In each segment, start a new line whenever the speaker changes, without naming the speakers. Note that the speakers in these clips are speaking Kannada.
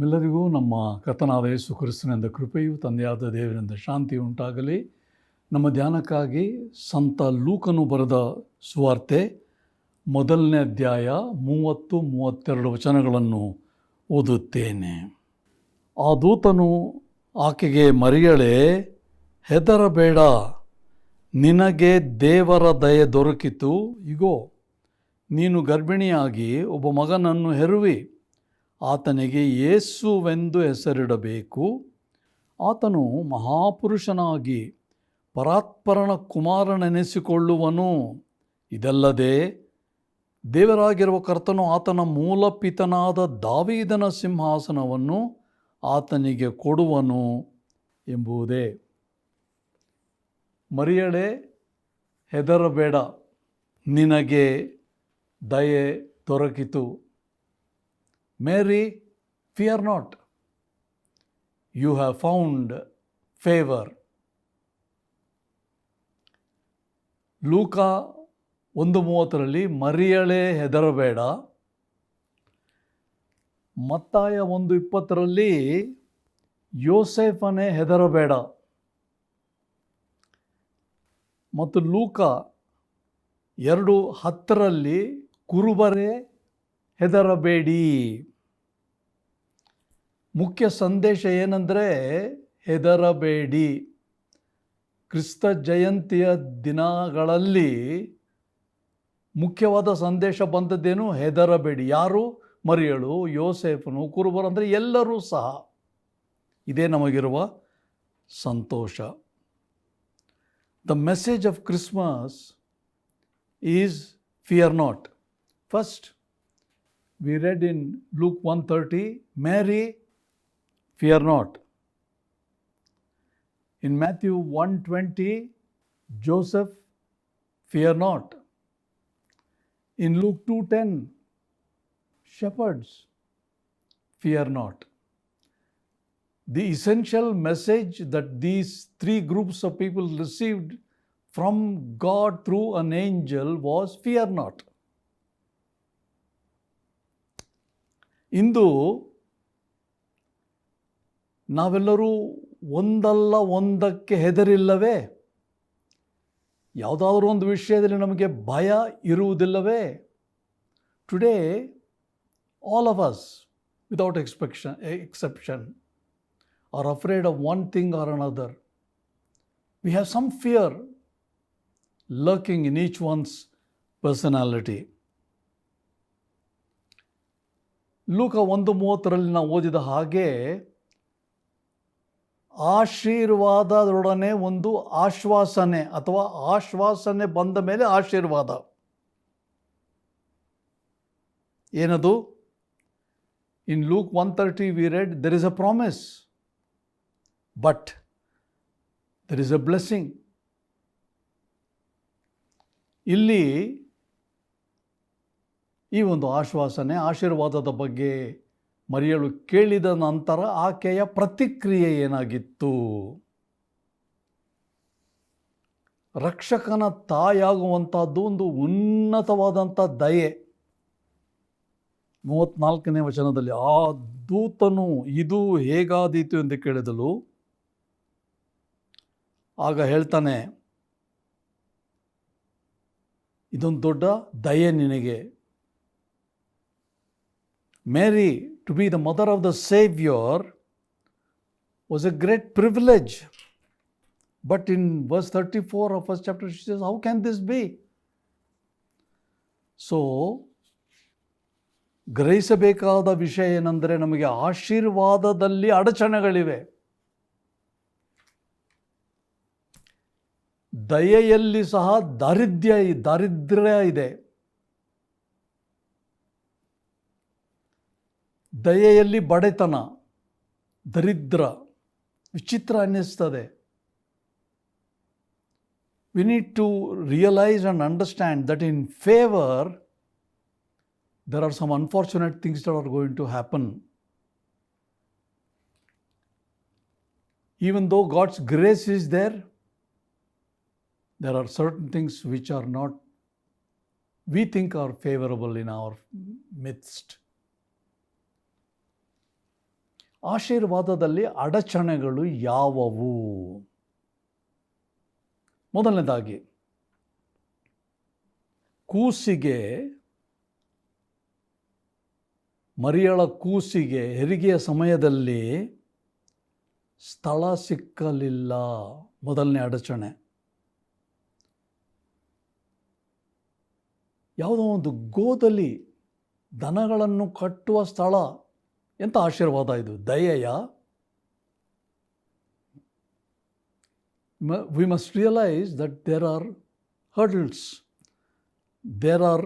ನಿಮ್ಮೆಲ್ಲರಿಗೂ ನಮ್ಮ ಕರ್ತನಾದ ಯೇಸು ಕ್ರಿಸ್ತನಿಂದ ಕೃಪೆಯು ತಂದೆಯಾದ ದೇವರಿಂದ ಶಾಂತಿ ಉಂಟಾಗಲಿ. ನಮ್ಮ ಧ್ಯಾನಕ್ಕಾಗಿ ಸಂತ ಲೂಕನು ಬರೆದ ಸುವಾರ್ತೆ 1ನೇ ಅಧ್ಯಾಯ 30-32 ವಚನಗಳನ್ನು ಓದುತ್ತೇನೆ. ಆ ದೂತನು ಆಕೆಗೆ, ಮರಿಯಳೇ, ಹೆದರಬೇಡ, ನಿನಗೆ ದೇವರ ದಯೆ ದೊರಕಿತು. ಇಗೋ, ನೀನು ಗರ್ಭಿಣಿಯಾಗಿ ಒಬ್ಬ ಮಗನನ್ನು ಹೆರುವಿ. ಆತನಿಗೆ ಯೇಸುವೆಂದು ಹೆಸರಿಡಬೇಕು. ಆತನು ಮಹಾಪುರುಷನಾಗಿ ಪರಾತ್ಪರನ ಕುಮಾರನೆನಿಸಿಕೊಳ್ಳುವನು. ಇದಲ್ಲದೆ ದೇವರಾಗಿರುವ ಕರ್ತನು ಆತನ ಮೂಲಪಿತನಾದ ದಾವೀದನ ಸಿಂಹಾಸನವನ್ನು ಆತನಿಗೆ ಕೊಡುವನು ಎಂಬುದೇ. ಮರಿಯಳೇ, ಹೆದರಬೇಡ, ನಿನಗೆ ದಯೆ ದೊರಕಿತು. Mary, fear not, you have found favor. ಲೂಕ 1:30 ಮರಿಯಳೇ ಹೆದರಬೇಡ. ಮತ್ತಾಯ 1:20 ಯೋಸೇಫನೇ ಹೆದರಬೇಡ. ಮತ್ತು ಲೂಕ 2:10 ಕುರುಬರೇ ಹೆದರಬೇಡಿ. ಮುಖ್ಯ ಸಂದೇಶ ಏನಂದರೆ ಹೆದರಬೇಡಿ. ಕ್ರಿಸ್ತ ಜಯಂತಿಯ ದಿನಗಳಲ್ಲಿ ಮುಖ್ಯವಾದ ಸಂದೇಶ ಬಂದದ್ದೇನು? ಹೆದರಬೇಡಿ. ಯಾರು? ಮರಿಯಳು, ಯೋಸೇಫನು, ಕುರುಬರು, ಅಂದರೆ ಎಲ್ಲರೂ ಸಹ. ಇದೇ ನಮಗಿರುವ ಸಂತೋಷ. The message of Christmas is fear not. First we read in Luke 1:30, Mary, fear not. In Matthew 1:20, Joseph, fear not. In Luke 2:10, shepherds, fear not. The essential message that these three groups of people received from God through an angel was fear not. ಇಂದು ನಾವೆಲ್ಲರೂ ಒಂದಲ್ಲ ಒಂದಕ್ಕೆ ಹೆದರಿಲ್ಲವೇ? ಯಾವುದಾದ್ರೂ ಒಂದು ವಿಷಯದಲ್ಲಿ ನಮಗೆ ಭಯ ಇರುವುದಿಲ್ಲವೇ? Today all of us without exception are afraid of one thing or another. We have some fear lurking in each one's personality. Luke 1:30 ನಾವು ಓದಿದ ಹಾಗೆ ಆಶೀರ್ವಾದದೊಡನೆ ಒಂದು ಆಶ್ವಾಸನೆ, ಅಥವಾ ಆಶ್ವಾಸನೆ ಬಂದ ಮೇಲೆ ಆಶೀರ್ವಾದ. ಏನದು? In Luke 1:30 we read, there is a promise, but there is a blessing. ಇಲ್ಲಿ ಈ ಒಂದು ಆಶ್ವಾಸನೆ, ಆಶೀರ್ವಾದದ ಬಗ್ಗೆ ಮರಿಯಳು ಕೇಳಿದ ನಂತರ ಆಕೆಯ ಪ್ರತಿಕ್ರಿಯೆ ಏನಾಗಿತ್ತು? ರಕ್ಷಕನ ತಾಯಾಗುವಂಥದ್ದು ಒಂದು ಉನ್ನತವಾದಂಥ ದಯೆ. 34ನೇ ವಚನದಲ್ಲಿ, ಆ ದೂತನು ಇದು ಹೇಗಾದೀತು ಎಂದು ಕೇಳಿದಳು. ಆಗ ಹೇಳ್ತಾನೆ, ಇದೊಂದು ದೊಡ್ಡ ದಯೆ ನಿನಗೆ. Mary, to be the mother of the Savior, was a great privilege. But in verse 34 of first chapter, she says, how can this be? So, ಗ್ರಹಿಸಬೇಕಾದ ವಿಷಯ ಏನಂದರೆ, ನಮಗೆ ಆಶೀರ್ವಾದದಲ್ಲಿ ಅಡಚಣೆಗಳಿವೆ. ದಯೆಯಲ್ಲಿ ಸಹ ದಾರಿದ್ರ್ಯ ಇದೆ. ದಯೆಯಲ್ಲಿ ಬಡತನ, ದರಿದ್ರ, ವಿಚಿತ್ರ ಅನ್ನಿಸ್ತದೆ. We need to realise and understand that in favour there are some unfortunate things that are going to happen. Even though God's grace is there, there are certain things which are not, we think are favorable in our midst. ಆಶೀರ್ವಾದದಲ್ಲಿ ಅಡಚಣೆಗಳು ಯಾವುವು? ಮೊದಲನೇದಾಗಿ, ಕೂಸಿಗೆ, ಮರಿಯಳ ಕೂಸಿಗೆ ಹೆರಿಗೆಯ ಸಮಯದಲ್ಲಿ ಸ್ಥಳ ಸಿಕ್ಕಲಿಲ್ಲ. ಮೊದಲನೇ ಅಡಚಣೆ. ಯಾವುದೋ ಒಂದು ಗೋದಲ್ಲಿ ದನಗಳನ್ನು ಕಟ್ಟುವ ಸ್ಥಳ. ಎಂಥ ಆಶೀರ್ವಾದ ಇದು! ದಯೆಯ. We must realize that there are hurdles. There are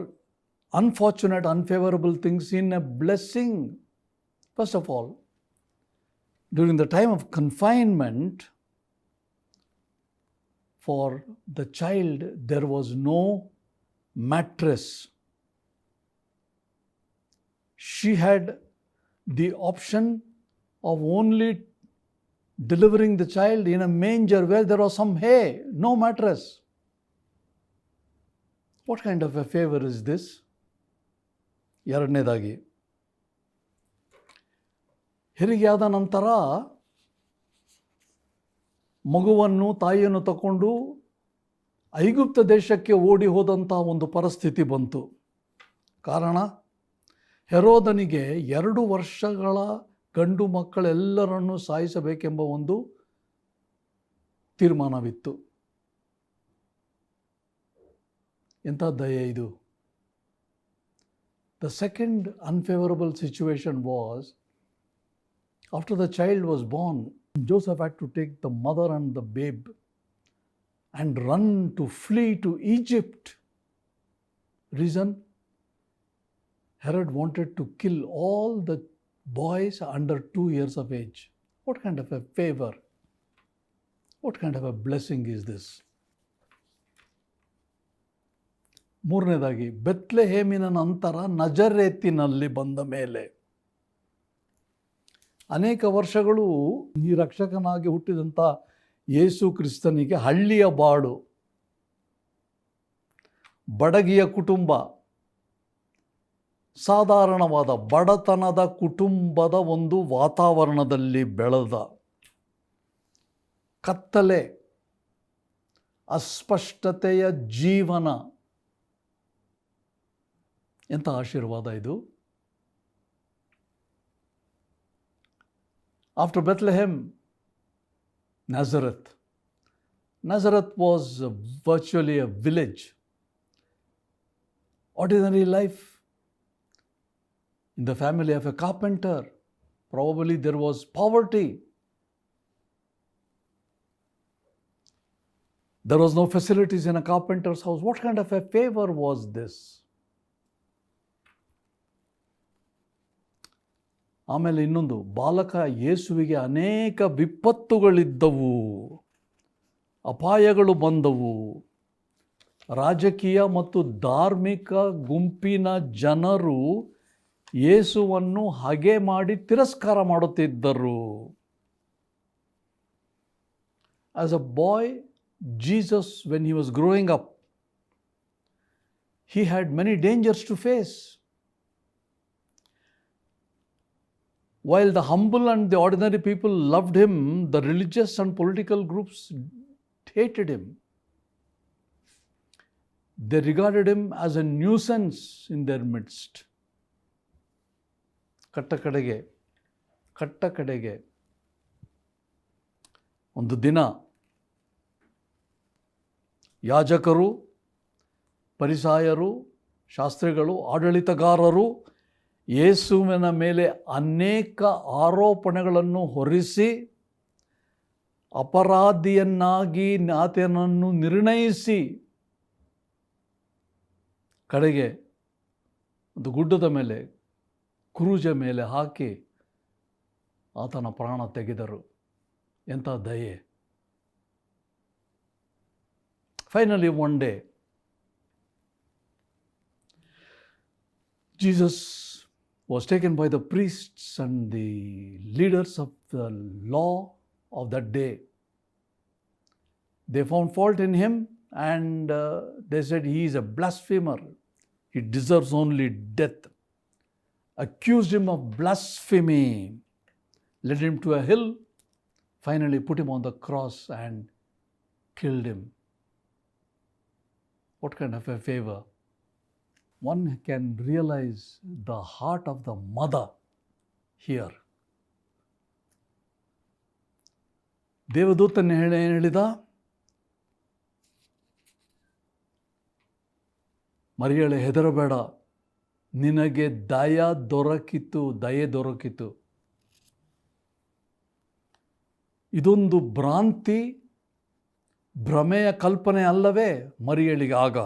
unfortunate, unfavorable things in a blessing. First of all, during the time of confinement, for the child, there was no mattress. She had the option of only delivering the child in a manger where there was some hay, no mattress. What kind of a favor is this? ಎರಡನೇದಾಗಿ, ಹೆರಿಗೆಯಾದ ನಂತರ ಮಗುವನ್ನು, ತಾಯಿಯನ್ನು ತಗೊಂಡು ಐಗುಪ್ತ ದೇಶಕ್ಕೆ ಓಡಿ ಹೋದಂಥ ಒಂದು ಪರಿಸ್ಥಿತಿ ಬಂತು. ಕಾರಣ, ಹೆರೋದನಿಗೆ 2 ವರ್ಷಗಳ ಗಂಡು ಮಕ್ಕಳೆಲ್ಲರನ್ನು ಸಾಯಿಸಬೇಕೆಂಬ ಒಂದು ತೀರ್ಮಾನವಿತ್ತು. ಎಂಥ ದಯೆ ಇದು! The second unfavorable situation was, after the child was born, Joseph had to take the mother and the babe and run to flee to Egypt. Reason? Herod wanted to kill all the boys under 2 years of age. What kind of a favor? What kind of a blessing is this? ಮೂರನೇದಾಗಿ, ಬೆತ್ಲೆಹೇಮಿನ ನಂತರ ನಜರೇತಿನಲ್ಲಿ ಬಂದ ಮೇಲೆ ಅನೇಕ ವರ್ಷಗಳು ಈ ರಕ್ಷಕನಾಗಿ ಹುಟ್ಟಿದಂಥ ಯೇಸು ಕ್ರಿಸ್ತನಿಗೆ ಹಳ್ಳಿಯ ಬಾಳು, ಬಡಗಿಯ ಕುಟುಂಬ, ಸಾಧಾರಣವಾದ ಬಡತನದ ಕುಟುಂಬದ ಒಂದು ವಾತಾವರಣದಲ್ಲಿ ಬೆಳೆದ, ಕತ್ತಲೆ, ಅಸ್ಪಷ್ಟತೆಯ ಜೀವನ. ಎಂಥ ಆಶೀರ್ವಾದ ಇದು! After Bethlehem, Nazareth. Nazareth was virtually a village. Ordinary life. In the family of a carpenter, probably there was poverty. There was no facilities in a carpenter's house. What kind of a favor was this? ಆಮೇಲೆ ಇನ್ನೊಂದು, ಬಾಲಕ ಯೇಸುವಿಗೆ ಅನೇಕ ವಿಪತ್ತುಗಳಿದ್ದವು, ಅಪಾಯಗಳು ಬಂದವು. ರಾಜಕೀಯ ಮತ್ತು ಧಾರ್ಮಿಕ ಗುಂಪಿನ ಜನರು ಯೇಸುವನ್ನು ಹಾಗೆ ಮಾಡಿ ತಿರಸ್ಕಾರ ಮಾಡುತ್ತಿದ್ದರು. As a boy, Jesus, when he was growing up, he had many dangers to face. While the humble and the ordinary people loved him, the religious and political groups hated him. They regarded him as a nuisance in their midst. ಕಟ್ಟ ಕಡೆಗೆ ಒಂದು ದಿನ ಯಾಜಕರು, ಪರಿಸಾಯರು, ಶಾಸ್ತ್ರಿಗಳು, ಆಡಳಿತಗಾರರು ಯೇಸುವಿನ ಮೇಲೆ ಅನೇಕ ಆರೋಪಣೆಗಳನ್ನು ಹೊರಿಸಿ ಅಪರಾಧಿಯನ್ನಾಗಿ ಆತನನ್ನು ನಿರ್ಣಯಿಸಿ ಕಡೆಗೆ ಒಂದು ಗುಡ್ಡದ ಮೇಲೆ, ಕ್ರೂಜ ಮೇಲೆ ಹಾಕಿ ಆತನ ಪ್ರಾಣ ತೆಗೆದರು. ಎಂಥ ದಯೆ! Finally, one day, Jesus was taken by the priests and the leaders of the law of that day. They found fault in him and they said he is a blasphemer. He deserves only death. Accused him of blasphemy, led him to a hill, finally put him on the cross and killed him. What kind of a favor? One can realize the heart of the mother here. ದೇವದೂತನ ಏನು ಹೇಳಿದ? ಮರಿಯಳೆ, ಹೆದರಬೇಡ, ನಿನಗೆ ದಯೆ ದೊರಕಿತು. ಇದೊಂದು ಭ್ರಾಂತಿ, ಭ್ರಮೆಯ ಕಲ್ಪನೆ ಅಲ್ಲವೇ ಮರಿಯಳಿಗೆ ಆಗ?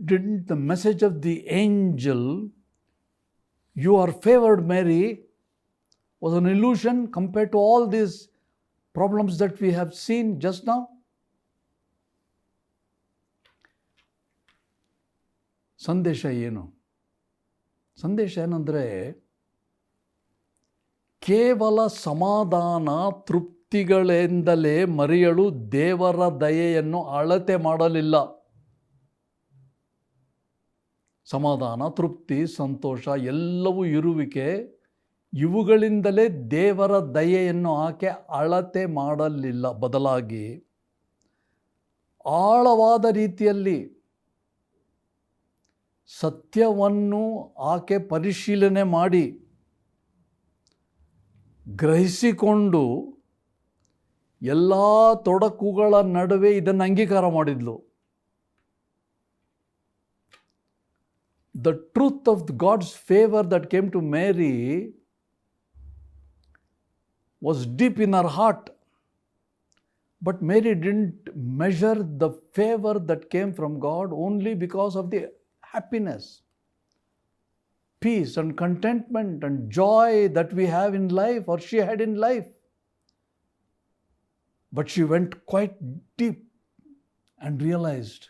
Didn't the message of the angel, "You are favored, Mary," was an illusion compared to all these problems that we have seen just now? ಸಂದೇಶ ಏನು? ಸಂದೇಶ ಏನಂದರೆ, ಕೇವಲ ಸಮಾಧಾನ ತೃಪ್ತಿಗಳಿಂದಲೇ ಮರಿಯಳು ದೇವರ ದಯೆಯನ್ನು ಅಳತೆ ಮಾಡಲಿಲ್ಲ. ಸಮಾಧಾನ, ತೃಪ್ತಿ, ಸಂತೋಷ ಎಲ್ಲವೂ ಇರುವಿಕೆ, ಇವುಗಳಿಂದಲೇ ದೇವರ ದಯೆಯನ್ನು ಆಕೆ ಅಳತೆ ಮಾಡಲಿಲ್ಲ. ಬದಲಾಗಿ ಆಳವಾದ ರೀತಿಯಲ್ಲಿ ಸತ್ಯವನ್ನು ಆಕೆ ಪರಿಶೀಲನೆ ಮಾಡಿ ಗ್ರಹಿಸಿಕೊಂಡು ಎಲ್ಲ ತೊಡಕುಗಳ ನಡುವೆ ಇದನ್ನು ಅಂಗೀಕಾರ ಮಾಡಿದ್ಲು. The truth of God's favor that came to Mary was deep in her heart. But Mary didn't measure the favor that came from God only because of the happiness, peace and contentment and joy that we have in life, or she had in life. But she went quite deep and realized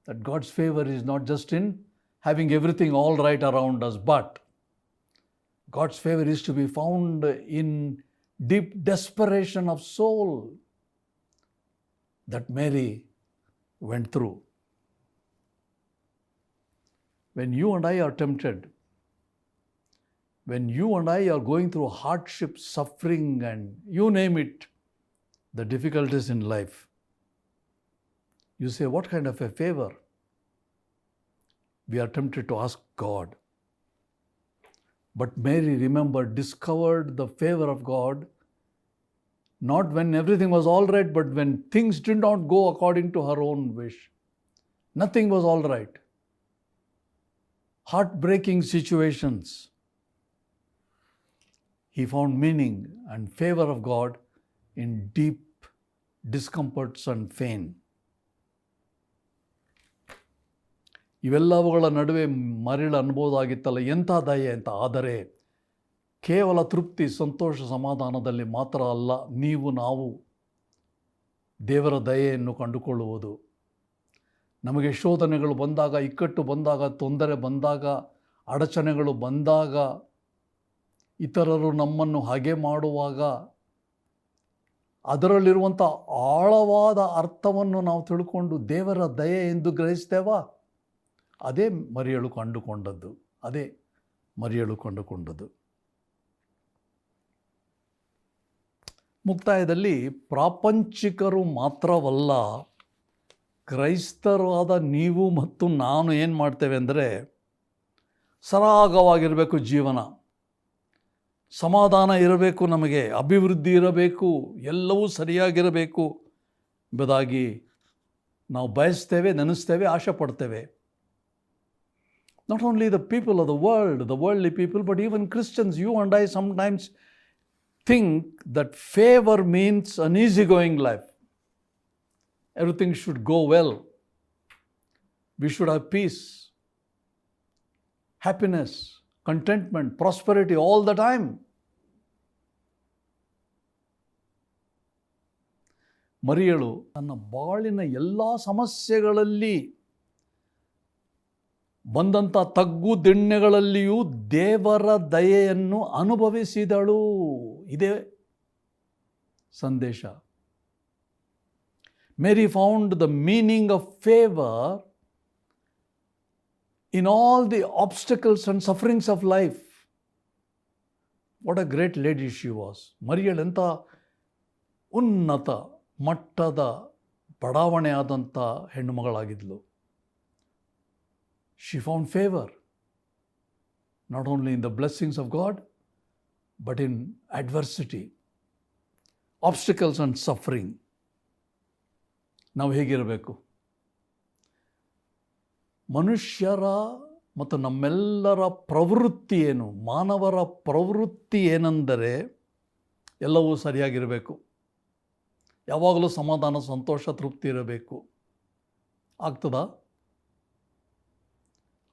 that God's favor is not just in having everything all right around us, but God's favor is to be found in deep desperation of soul that Mary went through. When you and I are tempted, when you and I are going through hardship, suffering, and you name it, the difficulties in life, you say, what kind of a favor? We are tempted to ask God. But Mary, remember, discovered the favor of God not when everything was all right, but when things did not go according to her own wish. Nothing was all right. Heartbreaking situations. He found meaning and favor of God in deep discomforts and pain. ಇವೆಲ್ಲವುಗಳ ನಡುವೆ ಮರಿಯಳು ಅನ್ಬೋದಾಗಿತ್ತಲ್ಲ, ಎಂಥ ದಯೆ ಅಂತ. ಆದರೆ ಕೇವಲ ತೃಪ್ತಿ, ಸಂತೋಷ, ಸಮಾಧಾನದಲ್ಲಿ ಮಾತ್ರ ಅಲ್ಲ ನಾವು ದೇವರ ದಯೆಯನ್ನು ಕಂಡುಕೊಳ್ಳುವುದು. ನಮಗೆ ಶೋಧನೆಗಳು ಬಂದಾಗ, ಇಕ್ಕಟ್ಟು ಬಂದಾಗ, ತೊಂದರೆ ಬಂದಾಗ, ಅಡಚಣೆಗಳು ಬಂದಾಗ, ಇತರರು ನಮ್ಮನ್ನು ಹಾಗೆ ಮಾಡುವಾಗ ಅದರಲ್ಲಿರುವಂಥ ಆಳವಾದ ಅರ್ಥವನ್ನು ನಾವು ತಿಳ್ಕೊಂಡು ದೇವರ ದಯೆ ಎಂದು ಗ್ರಹಿಸ್ತೇವಾ? ಅದೇ ಮರಿಯಳು ಕಂಡುಕೊಂಡದ್ದು. ಮುಕ್ತಾಯದಲ್ಲಿ ಪ್ರಾಪಂಚಿಕರು ಮಾತ್ರವಲ್ಲ, ಕ್ರೈಸ್ತರಾದ ನೀವು ಮತ್ತು ನಾನು ಏನು ಮಾಡ್ತೇವೆ ಅಂದರೆ, ಸರಾಗವಾಗಿರಬೇಕು ಜೀವನ, ಸಮಾಧಾನ ಇರಬೇಕು, ನಮಗೆ ಅಭಿವೃದ್ಧಿ ಇರಬೇಕು, ಎಲ್ಲವೂ ಸರಿಯಾಗಿರಬೇಕು ಎಂಬುದಾಗಿ ನಾವು ಬಯಸ್ತೇವೆ, ನೆನೆಸ್ತೇವೆ, ಆಶೆ ಪಡ್ತೇವೆ. Not only the people of the worldly people, but even Christians, you and I sometimes think that favor means an easygoing life. Everything should go well. We should have peace, happiness, contentment, prosperity all the time. ಮರಿಯಳು ತನ್ನ ಬಾಳಿನ ಎಲ್ಲ ಸಮಸ್ಯೆಗಳಲ್ಲಿ ಬಂದಂಥ ತಗ್ಗು ದಿಣ್ಣೆಗಳಲ್ಲಿಯೂ ದೇವರ ದಯೆಯನ್ನು ಅನುಭವಿಸಿದಳು. ಇದೇ ಸಂದೇಶ. Mary found the meaning of favor in all the obstacles and sufferings of life. What a great lady she was. ಮರಿಯಳು ಎಂಥ ಉನ್ನತ ಮಟ್ಟದ ಬಡಾವಣೆ ಆದಂಥ ಹೆಣ್ಣು ಮಗಳಾಗಿದ್ಲು. She found favour not only in the blessings of God but in adversity, obstacles and suffering. ನಾವು ಹೇಗಿರಬೇಕು? ಮನುಷ್ಯರ ಮತ್ತು ನಮ್ಮೆಲ್ಲರ ಪ್ರವೃತ್ತಿ ಏನು? ಮಾನವರ ಪ್ರವೃತ್ತಿ ಏನೆಂದರೆ ಎಲ್ಲವೂ ಸರಿಯಾಗಿರಬೇಕು, ಯಾವಾಗಲೂ ಸಮಾಧಾನ, ಸಂತೋಷ, ತೃಪ್ತಿ ಇರಬೇಕು. ಆಗ್ತದಾ?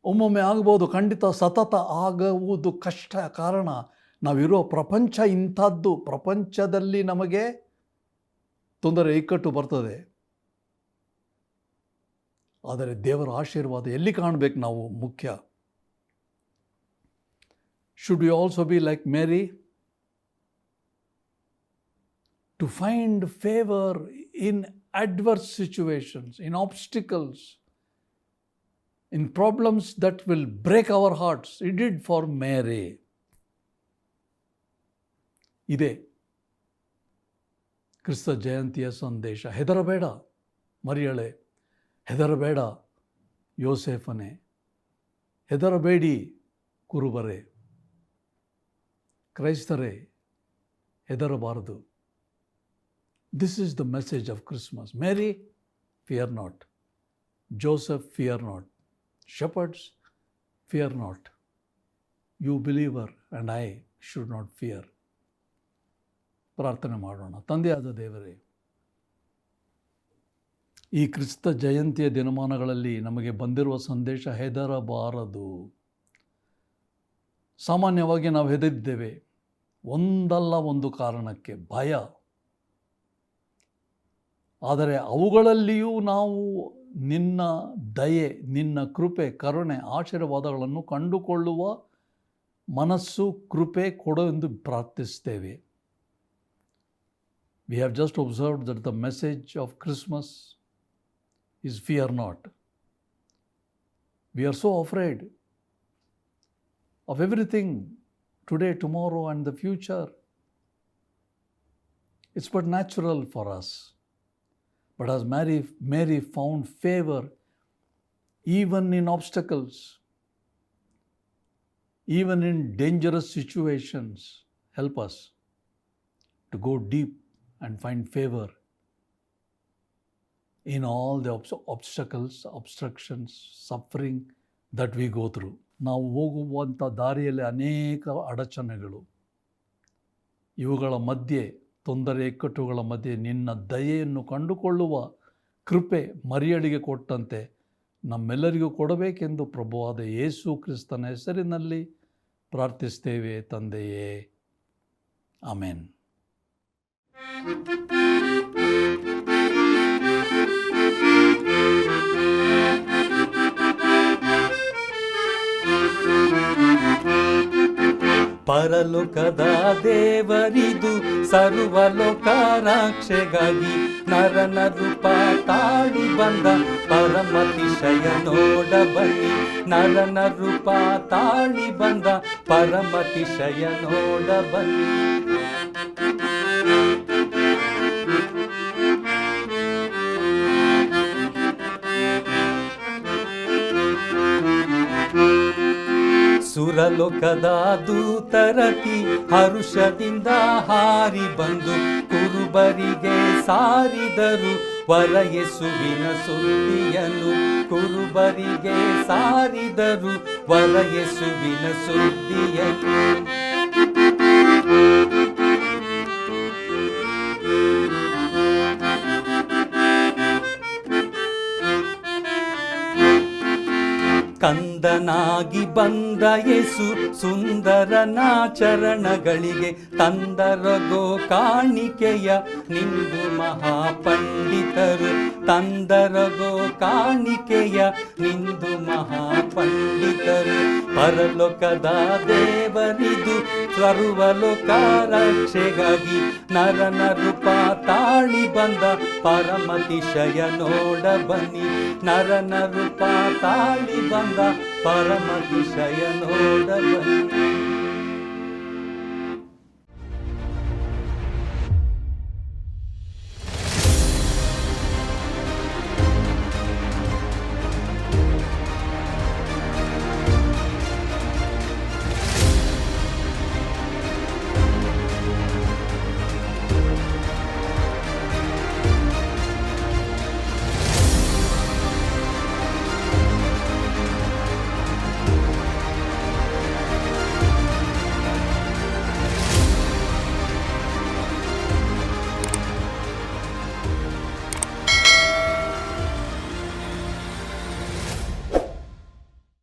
ಒಮ್ಮೊಮ್ಮೆ ಆಗ್ಬೋದು, ಖಂಡಿತ ಸತತ ಆಗುವುದು ಕಷ್ಟ. ಕಾರಣ ನಾವಿರೋ ಪ್ರಪಂಚ ಇಂಥದ್ದು. ಪ್ರಪಂಚದಲ್ಲಿ ನಮಗೆ ತೊಂದರೆ, ಇಕ್ಕಟ್ಟು ಬರ್ತದೆ. ಆದರೆ ದೇವರ ಆಶೀರ್ವಾದ ಎಲ್ಲಿ ಕಾಣಬೇಕು ನಾವು? ಮುಖ್ಯ. Should we also be like Mary to find favour in adverse situations, in obstacles, in problems that will break our hearts. He did for Mary. ಇದೇ ಕ್ರಿಸ್ತ ಜಯಂತಿಯ ಸಂದೇಶ. ಹೆದರಬೇಡ ಮರಿಯಳೆ, ಹೆದರಬೇಡ ಯೋಸೇಫನೇ, ಹೆದರಬೇಡಿ ಕುರುಬರೇ, ಕ್ರೈಸ್ತರೇ, ಹೆದರಬಾರದು. This is the message of Christmas. Mary, fear not. Joseph, fear not. Shepherds, fear not. You believer and I should not fear. ಪ್ರಾರ್ಥನೆ ಮಾಡೋಣ. ತಂದೆಯಾದ ದೇವರೇ, ಈ ಕ್ರಿಸ್ತ ಜಯಂತಿಯ ದಿನಮಾನಗಳಲ್ಲಿ ನಮಗೆ ಬಂದಿರುವ ಸಂದೇಶ ಹೆದರಬಾರದು. ಸಾಮಾನ್ಯವಾಗಿ ನಾವು ಹೆದರಿದ್ದೇವೆ, ಒಂದಲ್ಲ ಒಂದು ಕಾರಣಕ್ಕೆ, ಭಯ. ಆದರೆ ಅವುಗಳಲ್ಲಿಯೂ ನಾವು ನಿನ್ನ ದಯೆ, ನಿನ್ನ ಕೃಪೆ, ಕರುಣೆ, ಆಶೀರ್ವಾದಗಳನ್ನು ಕಂಡುಕೊಳ್ಳುವ ಮನಸ್ಸು, ಕೃಪೆ ಕೊಡು ಎಂದು ಪ್ರಾರ್ಥಿಸ್ತೇವೆ. We have just observed that the message of Christmas is fear not. We are so afraid of everything today, tomorrow and the future. It's but natural for us. But as Mary found favor even in obstacles, even in dangerous situations, help us to go deep and find favor in all the obstacles, obstructions, suffering that we go through. ನಾವು ಹೋಗುವಂಥ ದಾರಿಯಲ್ಲಿ ಅನೇಕ ಅಡಚಣೆಗಳು, ಇವುಗಳ ಮಧ್ಯೆ, ತೊಂದರೆ ಇಕ್ಕಟ್ಟುಗಳ ಮಧ್ಯೆ ನಿನ್ನ ದಯೆಯನ್ನು ಕಂಡುಕೊಳ್ಳುವ ಕೃಪೆ ಮರಿಯಳಿಗೆ ಕೊಟ್ಟಂತೆ ನಮ್ಮೆಲ್ಲರಿಗೂ ಕೊಡಬೇಕೆಂದು ಪ್ರಭುವಾದ ಯೇಸು ಕ್ರಿಸ್ತನ ಹೆಸರಿನಲ್ಲಿ ಪ್ರಾರ್ಥಿಸ್ತೇವೆ ತಂದೆಯೇ. ಆಮೆನ್.
ಪರಲೋಕದ ದೇವರಿದು ಸರ್ವಲೋಕ ರಕ್ಷೆಗಾಗಿ ನರನ ರೂಪ ತಾಳಿ ಬಂದ ಪರಮತಿಶಯ ನೋಡ ಬನ್ನಿ. ನರನ ರೂಪ ತಾಳಿ ಬಂದ ಪರಮತಿಶಯ ನೋಡ ಬನ್ನಿ. ಸುರಲೋಕದ ದೂತರತಿ ಹರುಷದಿಂದ ಹಾರಿ ಬಂದು ಕುರುಬರಿಗೆ ಸಾರಿದರು ವರಯೇಸುವಿನ ಸುದ್ದಿಯನ್ನು. ಕುರುಬರಿಗೆ ಸಾರಿದರು ವರಯೇಸುವಿನ ಸುದ್ದಿಯನ್ನು. ಕಂದನಾಗಿ ಬಂದ ಯೇಸು ಸುಂದರನ ಚರಣಗಳಿಗೆ ತಂದರಗೋ ಕಾಣಿಕೆಯ ನಿಂದು ಮಹಾಪಂಡಿತರು. ತಂದರಗೋ ಕಾಣಿಕೆಯ ನಿಂದು ಮಹಾಪಂಡಿತರು. ಪರಲೋಕದ ದೇವರಿದು ಸರ್ವಲೋಕ ರಕ್ಷೆಗಾಗಿ ನರನ ರೂಪ ತಾಳಿ ಬಂದ ಪರಮತಿಶಯ ನೋಡ ಬನ್ನಿ. ನರನ ರೂಪ ತಾಳಿ ಬಂದ ಪರಮತಿಶಯ ನೋಡ ಬನ್ನಿ.